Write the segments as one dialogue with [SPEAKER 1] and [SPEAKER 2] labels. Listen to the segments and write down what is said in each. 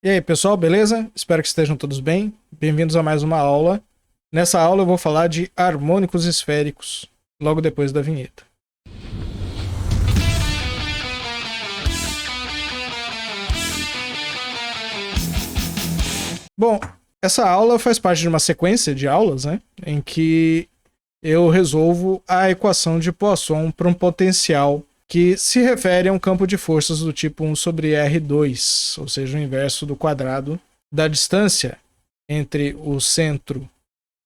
[SPEAKER 1] E aí, pessoal, beleza? Espero que estejam todos bem. Bem-vindos a mais uma aula. Nessa aula eu vou falar de harmônicos esféricos, logo depois da vinheta. Bom, essa aula faz parte de uma sequência de aulas, né, em que eu resolvo a equação de Poisson para um potencial que se refere a um campo de forças do tipo 1 sobre R2, ou seja, o inverso do quadrado da distância entre o centro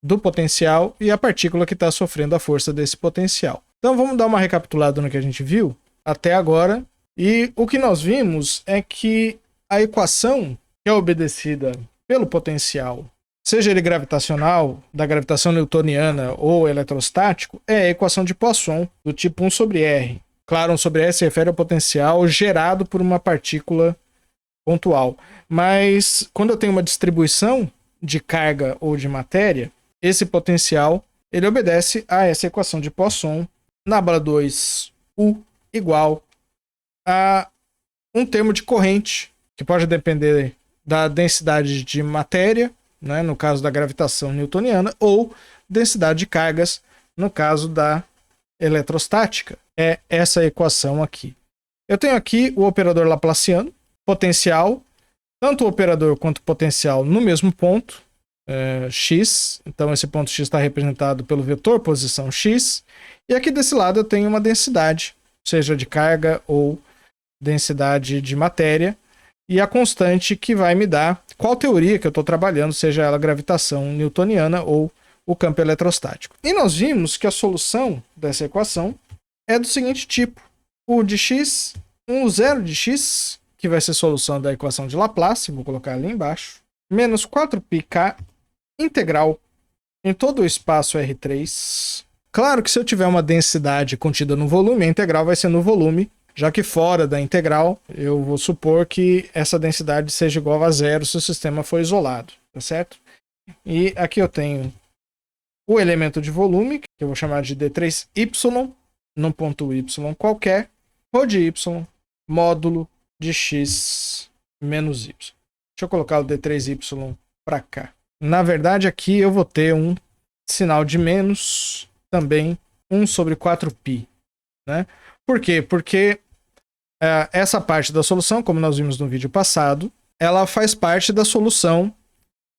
[SPEAKER 1] do potencial e a partícula que está sofrendo a força desse potencial. Então vamos dar uma recapitulada no que a gente viu até agora. E o que nós vimos é que a equação que é obedecida pelo potencial, seja ele gravitacional, da gravitação newtoniana ou eletrostático, é a equação de Poisson, do tipo 1 sobre R. Claro, 1 sobre R se refere ao potencial gerado por uma partícula pontual. Mas quando eu tenho uma distribuição de carga ou de matéria, esse potencial ele obedece a essa equação de Poisson, Nabla 2, U igual a um termo de corrente, que pode depender da densidade de matéria, né, no caso da gravitação newtoniana, ou densidade de cargas, no caso da eletrostática. É essa equação aqui. Eu tenho aqui o operador laplaciano, potencial, tanto o operador quanto o potencial no mesmo ponto, x, então esse ponto x está representado pelo vetor posição x, e aqui desse lado eu tenho uma densidade, seja de carga ou densidade de matéria, e a constante que vai me dar qual teoria que eu estou trabalhando, seja ela gravitação newtoniana ou o campo eletrostático. E nós vimos que a solução dessa equação é do seguinte tipo: u de x, o zero de x, que vai ser solução da equação de Laplace, vou colocar ali embaixo, menos 4πk integral em todo o espaço R3. Claro que se eu tiver uma densidade contida no volume, a integral vai ser no volume, já que fora da integral eu vou supor que essa densidade seja igual a zero se o sistema for isolado, tá certo? E aqui eu tenho o elemento de volume, que eu vou chamar de d3y, num ponto y qualquer, ρ de y, módulo de x menos y. Deixa eu colocar o d3y para cá. Na verdade, aqui eu vou ter um sinal de menos, também 1 sobre 4π. Né? Por quê? Porque essa parte da solução, como nós vimos no vídeo passado, ela faz parte da solução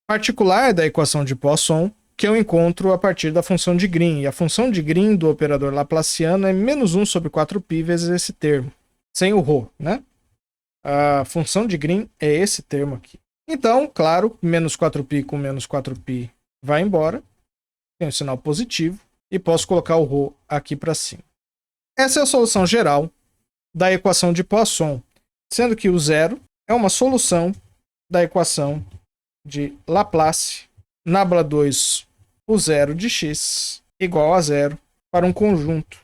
[SPEAKER 1] particular da equação de Poisson, que eu encontro a partir da função de Green. E a função de Green do operador laplaciano é menos 1 sobre 4π vezes esse termo, sem o ρ, né? A função de Green é esse termo aqui. Então, claro, menos 4π com menos 4π vai embora, tem um sinal positivo, e posso colocar o ρ aqui para cima. Essa é a solução geral da equação de Poisson, sendo que o zero é uma solução da equação de Laplace, Nabla 2, o zero de x igual a zero para um conjunto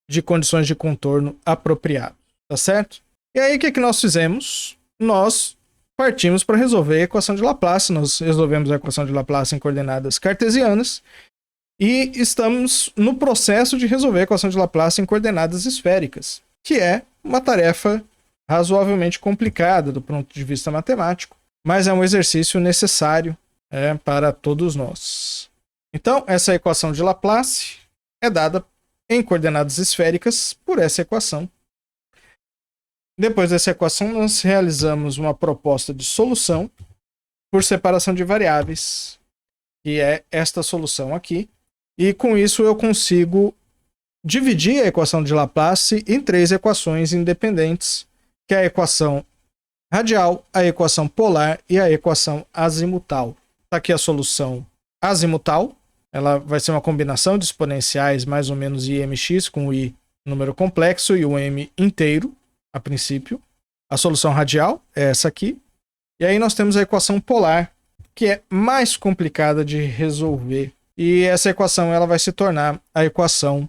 [SPEAKER 1] de condições de contorno apropriado, tá certo? E aí o que nós fizemos? Nós partimos para resolver a equação de Laplace. Nós resolvemos a equação de Laplace em coordenadas cartesianas e estamos no processo de resolver a equação de Laplace em coordenadas esféricas, que é uma tarefa razoavelmente complicada do ponto de vista matemático, mas é um exercício necessário para todos nós. Então, essa equação de Laplace é dada em coordenadas esféricas por essa equação. Depois dessa equação, nós realizamos uma proposta de solução por separação de variáveis, que é esta solução aqui. E com isso eu consigo dividir a equação de Laplace em 3 equações independentes, que é a equação radial, a equação polar e a equação azimutal. Está aqui a solução azimutal. Ela vai ser uma combinação de exponenciais mais ou menos imx, com o i número complexo e o m inteiro, a princípio. A solução radial é essa aqui. E aí nós temos a equação polar, que é mais complicada de resolver. E essa equação ela vai se tornar a equação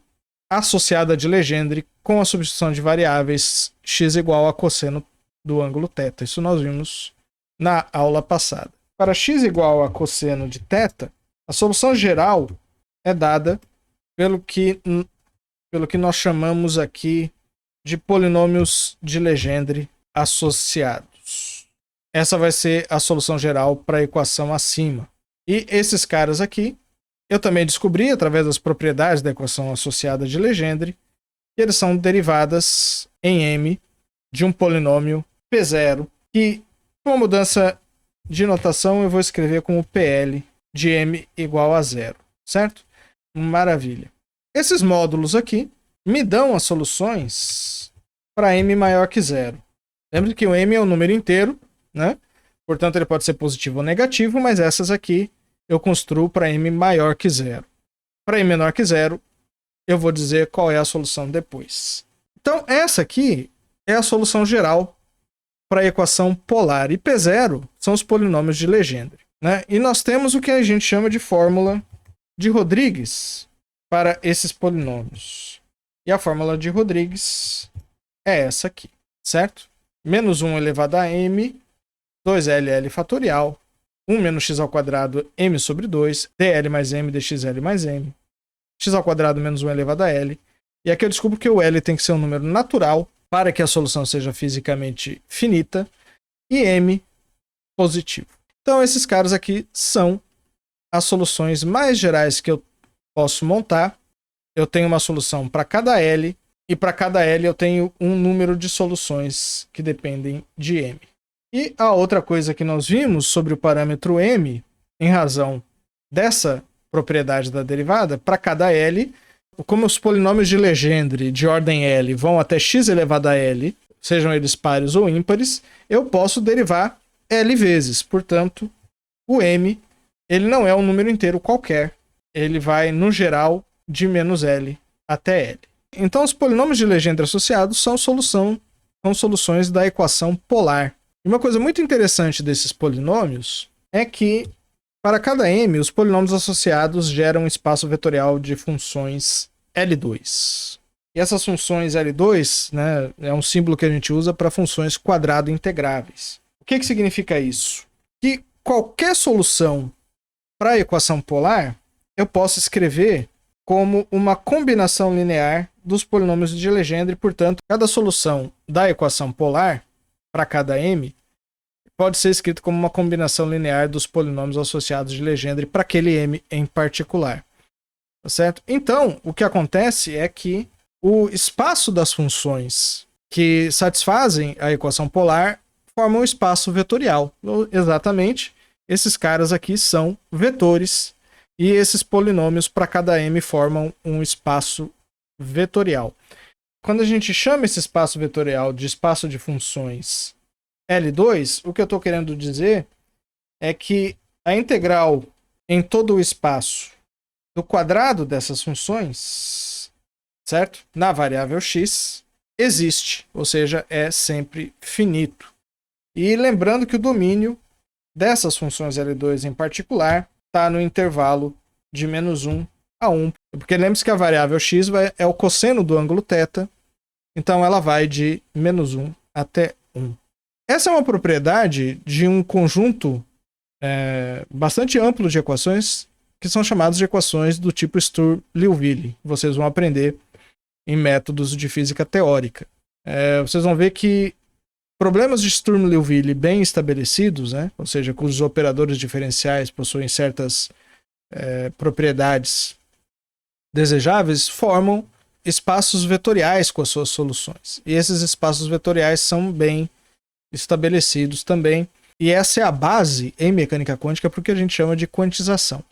[SPEAKER 1] associada de Legendre com a substituição de variáveis x igual a cosseno do ângulo θ. Isso nós vimos na aula passada. Para x igual a cosseno de θ, a solução geral é dada pelo que nós chamamos aqui de polinômios de Legendre associados. essa vai ser a solução geral para a equação acima. E esses caras aqui, eu também descobri através das propriedades da equação associada de Legendre, que eles são derivadas em m de um polinômio P0, que com uma mudança de notação eu vou escrever como PL de m igual a 0, certo? Maravilha. Esses módulos aqui me dão as soluções para m maior que 0. Lembre que o m é um número inteiro, né? Portanto, ele pode ser positivo ou negativo, mas essas aqui eu construo para m maior que 0. Para m menor que 0, eu vou dizer qual é a solução depois. Então, essa aqui é a solução geral para a equação polar. E P0 são os polinômios de Legendre, né? E nós temos o que a gente chama de fórmula de Rodrigues para esses polinômios. E a fórmula de Rodrigues é essa aqui, certo? Menos 1 elevado a m, 2ll fatorial, 1 menos x ao quadrado, m sobre 2, dl mais m, dxl mais m, x ao quadrado menos 1 elevado a l. E aqui eu descubro que o L tem que ser um número natural para que a solução seja fisicamente finita e M positivo. Então esses caras aqui são as soluções mais gerais que eu posso montar. Eu tenho uma solução para cada L e para cada L eu tenho um número de soluções que dependem de M. E a outra coisa que nós vimos sobre o parâmetro M, em razão dessa propriedade da derivada, para cada L, como os polinômios de Legendre de ordem L vão até x elevado a L, sejam eles pares ou ímpares, eu posso derivar L vezes. Portanto, o M ele não é um número inteiro qualquer. Ele vai, no geral, de menos L até L. Então, os polinômios de Legendre associados são soluções da equação polar. E uma coisa muito interessante desses polinômios é que, para cada m, os polinômios associados geram um espaço vetorial de funções L2. E essas funções L2, né, é um símbolo que a gente usa para funções quadrado integráveis. O que significa isso? Que qualquer solução para a equação polar, eu posso escrever como uma combinação linear dos polinômios de Legendre. Portanto, cada solução da equação polar, para cada m, pode ser escrito como uma combinação linear dos polinômios associados de Legendre para aquele m em particular. Tá certo? Então, o que acontece é que o espaço das funções que satisfazem a equação polar formam um espaço vetorial. Exatamente, esses caras aqui são vetores e esses polinômios para cada m formam um espaço vetorial. Quando a gente chama esse espaço vetorial de espaço de funções L2, o que eu estou querendo dizer é que a integral em todo o espaço do quadrado dessas funções, certo? Na variável x, existe, ou seja, é sempre finito. E lembrando que o domínio dessas funções L2 em particular está no intervalo de menos 1 a 1. Porque lembre-se que a variável x é o cosseno do ângulo θ, então ela vai de menos 1 até 1. Essa é uma propriedade de um conjunto bastante amplo de equações que são chamadas de equações do tipo Sturm-Liouville. Vocês vão aprender em métodos de física teórica. Vocês vão ver que problemas de Sturm-Liouville bem estabelecidos, né, ou seja, cujos operadores diferenciais possuem certas propriedades desejáveis, formam espaços vetoriais com as suas soluções. E esses espaços vetoriais são bem estabelecidos também. E essa é a base em mecânica quântica porque a gente chama de quantização.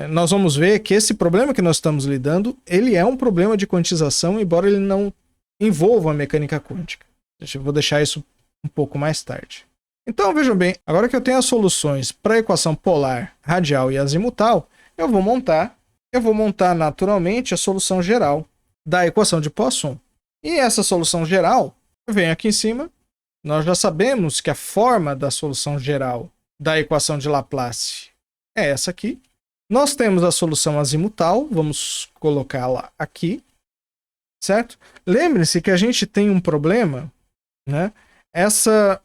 [SPEAKER 1] Nós vamos ver que esse problema que nós estamos lidando, ele é um problema de quantização, embora ele não envolva a mecânica quântica. Eu vou deixar isso um pouco mais tarde. Então, vejam bem, agora que eu tenho as soluções para a equação polar, radial e azimutal, eu vou montar naturalmente a solução geral da equação de Poisson. E essa solução geral, eu venho aqui em cima, nós já sabemos que a forma da solução geral da equação de Laplace é essa aqui. Nós temos a solução azimutal, vamos colocá-la aqui, certo? Lembre-se que a gente tem um problema, né? Essa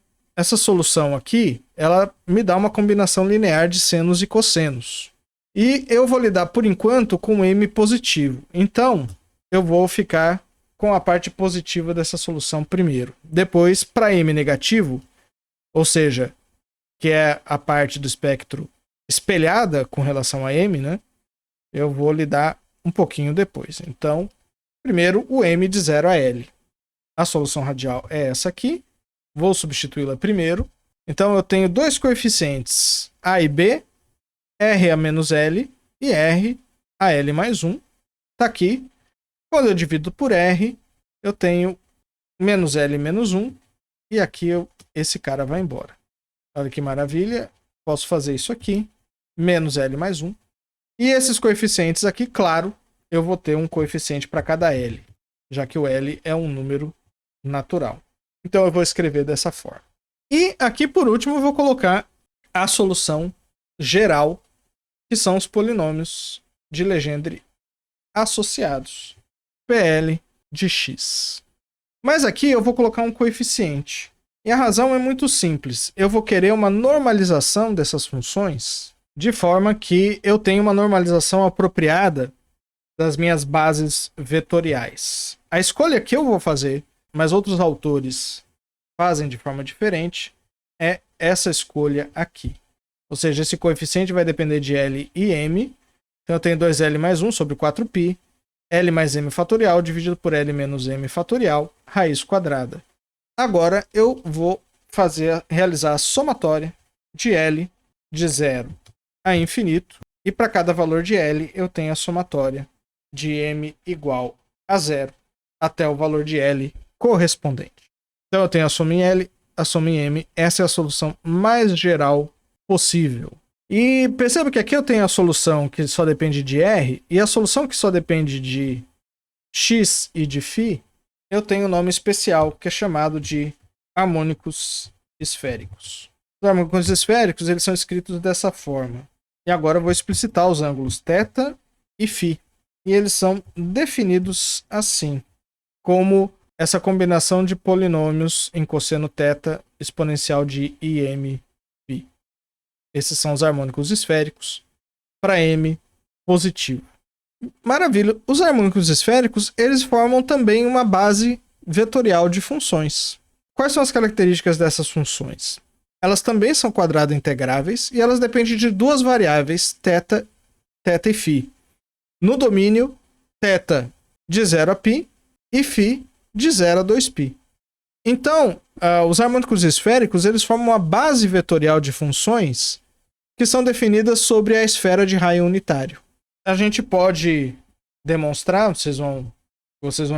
[SPEAKER 1] solução aqui, ela me dá uma combinação linear de senos e cossenos. E eu vou lidar, por enquanto, com m positivo. Então, eu vou ficar com a parte positiva dessa solução primeiro. Depois, para m negativo, ou seja, que é a parte do espectro espelhada com relação a M, né? Eu vou lidar um pouquinho depois. Então, primeiro o M de 0 a L. A solução radial é essa aqui. Vou substituí-la primeiro. Então eu tenho dois coeficientes A e B, R a menos L e R a L mais 1. Está aqui. Quando eu divido por R, eu tenho menos L menos 1. E aqui esse cara vai embora. Olha que maravilha. Posso fazer isso aqui. Menos L mais 1. E esses coeficientes aqui, claro, eu vou ter um coeficiente para cada L, já que o L é um número natural. Então eu vou escrever dessa forma. E aqui, por último, eu vou colocar a solução geral, que são os polinômios de Legendre associados, PL de x. Mas aqui eu vou colocar um coeficiente. E a razão é muito simples. Eu vou querer uma normalização dessas funções, de forma que eu tenha uma normalização apropriada das minhas bases vetoriais. A escolha que eu vou fazer, mas outros autores fazem de forma diferente, é essa escolha aqui. Ou seja, esse coeficiente vai depender de L e M. Então eu tenho 2L mais 1 sobre 4π, L mais M fatorial dividido por L menos M fatorial, raiz quadrada. Agora eu vou realizar a somatória de L de 0 a infinito. E para cada valor de L eu tenho a somatória de M igual a 0 até o valor de L correspondente. Então eu tenho a soma em L, a soma em M. Essa é a solução mais geral possível. E perceba que aqui eu tenho a solução que só depende de R, e a solução que só depende de x e de φ, eu tenho um nome especial, que é chamado de harmônicos esféricos. Os harmônicos esféricos eles são escritos dessa forma. E agora eu vou explicitar os ângulos θ e φ. E eles são definidos assim, como essa combinação de polinômios em cosseno θ exponencial de im φ. Esses são os harmônicos esféricos para m positivo. Maravilha. Os harmônicos esféricos eles formam também uma base vetorial de funções. Quais são as características dessas funções? Elas também são quadrado integráveis e elas dependem de duas variáveis, θ e φ. No domínio, θ de 0 a π e φ de 0 a 2π. Então, os harmônicos esféricos eles formam uma base vetorial de funções que são definidas sobre a esfera de raio unitário. A gente pode demonstrar, vocês vão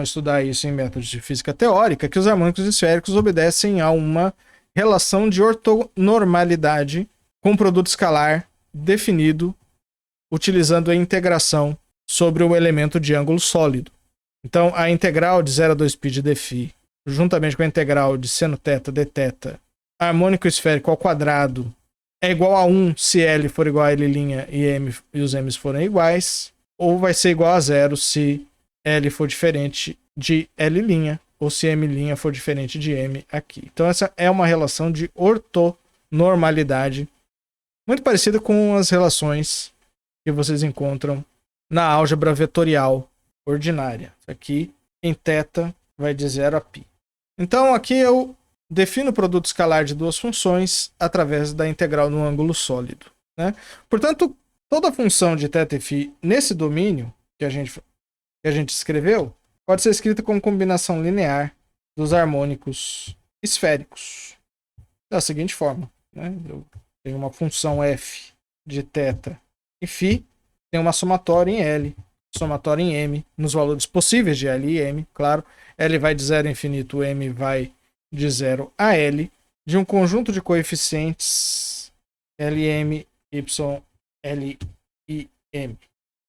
[SPEAKER 1] estudar isso em métodos de física teórica, que os harmônicos esféricos obedecem a uma relação de ortonormalidade com produto escalar definido utilizando a integração sobre o elemento de ângulo sólido. Então, a integral de 0 a 2π de dφ, juntamente com a integral de seno θ dθ, harmônico esférico ao quadrado, é igual a 1 se L for igual a L' e os M's forem iguais, ou vai ser igual a 0 se L for diferente de L' ou se M' for diferente de M aqui. Então essa é uma relação de ortonormalidade muito parecida com as relações que vocês encontram na álgebra vetorial ordinária. Aqui em θ vai de 0 a π. Então aqui eu defino o produto escalar de duas funções através da integral no ângulo sólido, né? Portanto, toda função de θ e φ nesse domínio que a gente escreveu pode ser escrita como combinação linear dos harmônicos esféricos. Da seguinte forma, né? Eu tenho uma função f de θ e φ, tem uma somatória em L, somatória em M, nos valores possíveis de L e M, claro. L vai de 0 a infinito, M vai de 0 a L, de um conjunto de coeficientes Lm, Y, L e M.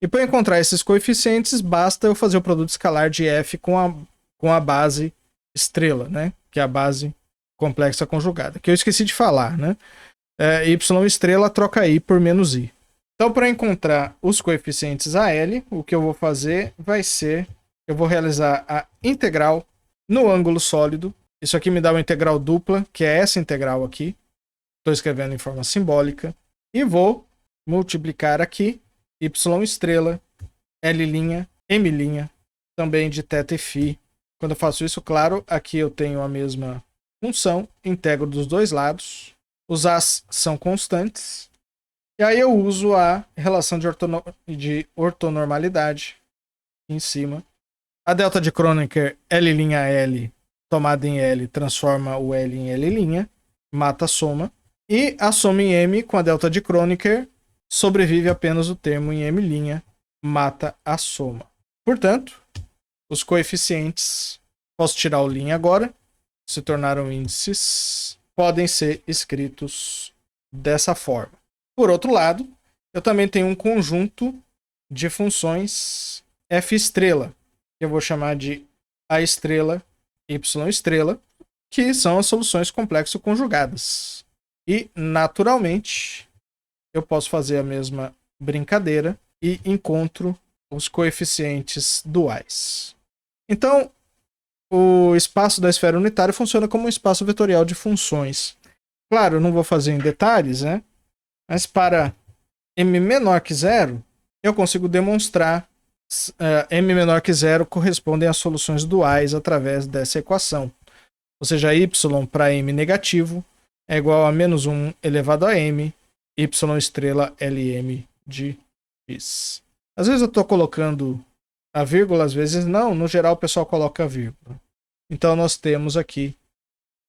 [SPEAKER 1] E para encontrar esses coeficientes, basta eu fazer o produto escalar de f com a base estrela, né? Que é a base complexa conjugada, que eu esqueci de falar, né? Y estrela troca I por menos I. Então, para encontrar os coeficientes a L, o que eu vou fazer vai ser, eu vou realizar a integral no ângulo sólido. Isso aqui me dá uma integral dupla, que é essa integral aqui. Estou escrevendo em forma simbólica. E vou multiplicar aqui y estrela, L', M', também de θ e φ. Quando eu faço isso, claro, aqui eu tenho a mesma função, integro dos dois lados. Os As são constantes. E aí eu uso a relação de ortonormalidade em cima. A delta de Kronecker L'(L) tomada em L transforma o L em L', mata a soma. E a soma em M com a delta de Kronecker sobrevive apenas o termo em M', mata a soma. Portanto, os coeficientes, posso tirar o linha agora, se tornaram índices, podem ser escritos dessa forma. Por outro lado, eu também tenho um conjunto de funções f', que eu vou chamar de A', Y', que são as soluções complexo conjugadas. E, naturalmente, eu posso fazer a mesma brincadeira e encontro os coeficientes duais. Então, o espaço da esfera unitária funciona como um espaço vetorial de funções. Claro, eu não vou fazer em detalhes, né? Mas para m menor que 0, eu consigo demonstrar m menor que 0 correspondem às soluções duais através dessa equação. Ou seja, y para m negativo é igual a menos 1 elevado a m, y' Lm de x. Às vezes eu estou colocando a vírgula, às vezes não. No geral, o pessoal coloca a vírgula. Então, nós temos aqui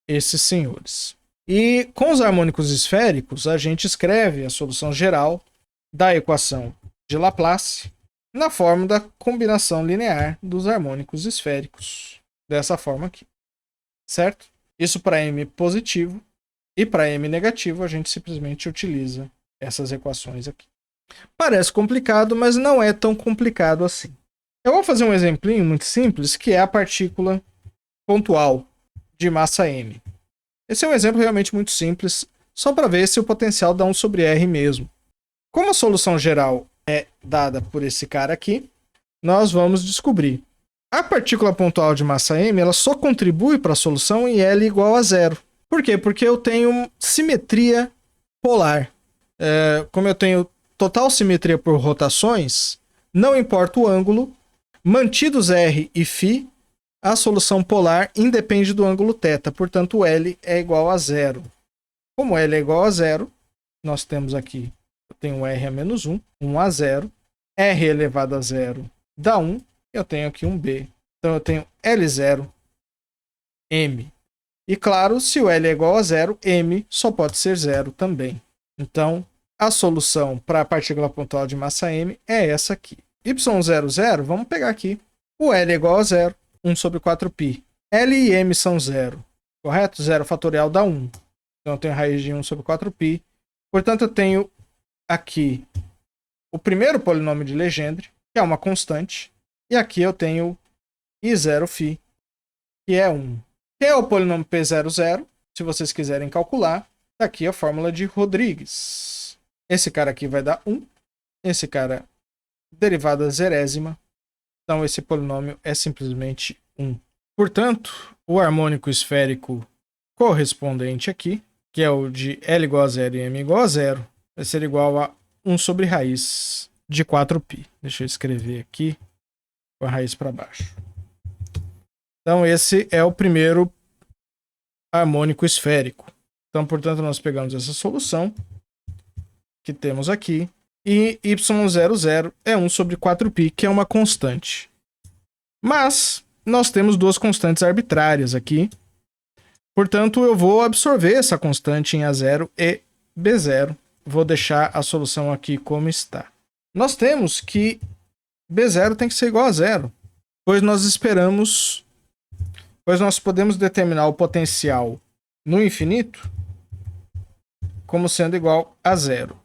[SPEAKER 1] esses senhores. E com os harmônicos esféricos, a gente escreve a solução geral da equação de Laplace na forma da combinação linear dos harmônicos esféricos. Dessa forma aqui. Certo? Isso para m positivo. E para m negativo, a gente simplesmente utiliza essas equações aqui. Parece complicado, mas não é tão complicado assim. Eu vou fazer um exemplinho muito simples, que é a partícula pontual de massa m. Esse é um exemplo realmente muito simples, só para ver se o potencial dá 1 sobre r mesmo. Como a solução geral é dada por esse cara aqui, nós vamos descobrir. A partícula pontual de massa m ela só contribui para a solução em L igual a 0. Por quê? Porque eu tenho simetria polar. Como eu tenho total simetria por rotações, não importa o ângulo, mantidos R e φ, a solução polar independe do ângulo θ, portanto L é igual a 0. Como L é igual a 0, nós temos aqui, eu tenho R a menos 1, 1 a 0, R elevado a 0 dá 1, eu tenho aqui um B. Então eu tenho L0, M. E claro, se o L é igual a 0, M só pode ser 0 também. Então, a solução para a partícula pontual de massa M é essa aqui. Y00, vamos pegar aqui. O L é igual a 0, 1 sobre 4π. L e M são 0, correto? 0 fatorial dá 1. Então eu tenho raiz de 1 sobre 4π. Portanto, eu tenho aqui o primeiro polinômio de Legendre, que é uma constante. E aqui eu tenho I0φ, que é 1. Que é o polinômio P00, se vocês quiserem calcular, tá aqui a fórmula de Rodrigues. Esse cara aqui vai dar 1, esse cara derivada zerésima, então esse polinômio é simplesmente 1. Portanto, o harmônico esférico correspondente aqui, que é o de L igual a 0 e M igual a 0, vai ser igual a 1 sobre raiz de 4π. Deixa eu escrever aqui com a raiz para baixo. Então, esse é o primeiro harmônico esférico. Então, portanto, nós pegamos essa solução que temos aqui. E Y00 é 1 sobre 4π, que é uma constante. Mas, nós temos duas constantes arbitrárias aqui. Portanto, eu vou absorver essa constante em A0 e B0. Vou deixar a solução aqui como está. Nós temos que B0 tem que ser igual a 0, pois nós podemos determinar o potencial no infinito como sendo igual a 0.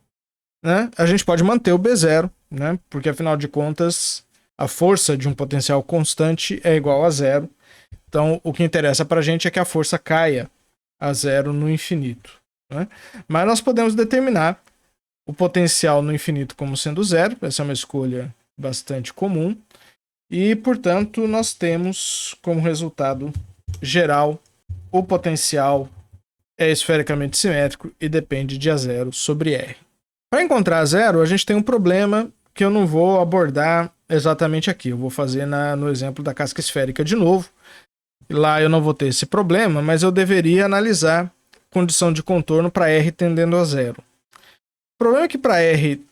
[SPEAKER 1] Né? A gente pode manter o B0, né? Porque afinal de contas a força de um potencial constante é igual a 0. Então o que interessa para a gente é que a força caia a 0 no infinito. Né? Mas nós podemos determinar o potencial no infinito como sendo 0. Essa é uma escolha bastante comum. E, portanto, nós temos como resultado geral o potencial é esfericamente simétrico e depende de A0 sobre R. Para encontrar A0, a gente tem um problema que eu não vou abordar exatamente aqui. Eu vou fazer no exemplo da casca esférica de novo. Lá eu não vou ter esse problema, mas eu deveria analisar condição de contorno para R tendendo a zero. O problema é que para R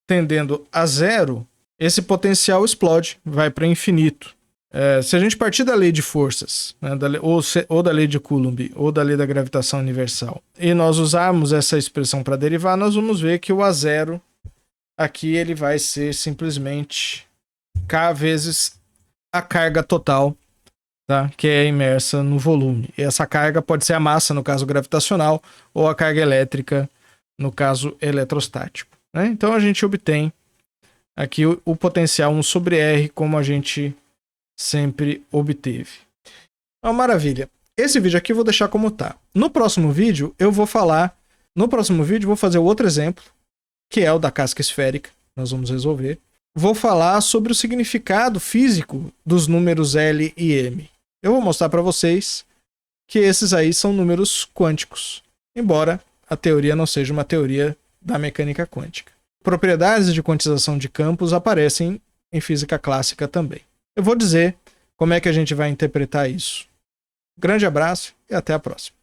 [SPEAKER 1] tendendo a zero, esse potencial explode, vai para infinito. Se a gente partir da lei de forças, né, ou da lei de Coulomb, ou da lei da gravitação universal, e nós usarmos essa expressão para derivar, nós vamos ver que o A0 aqui ele vai ser simplesmente K vezes a carga total, tá, que é imersa no volume. E essa carga pode ser a massa, no caso gravitacional, ou a carga elétrica, no caso eletrostático. Né? Então a gente obtém aqui o potencial 1 sobre R, como a gente sempre obteve. Uma maravilha. Esse vídeo aqui eu vou deixar como tá. No próximo vídeo eu vou falar... No próximo vídeo eu vou fazer o outro exemplo, que é o da casca esférica. Nós vamos resolver. Vou falar sobre o significado físico dos números L e M. Eu vou mostrar para vocês que esses aí são números quânticos, embora a teoria não seja uma teoria da mecânica quântica. Propriedades de quantização de campos aparecem em física clássica também. Eu vou dizer como é que a gente vai interpretar isso. Grande abraço e até a próxima.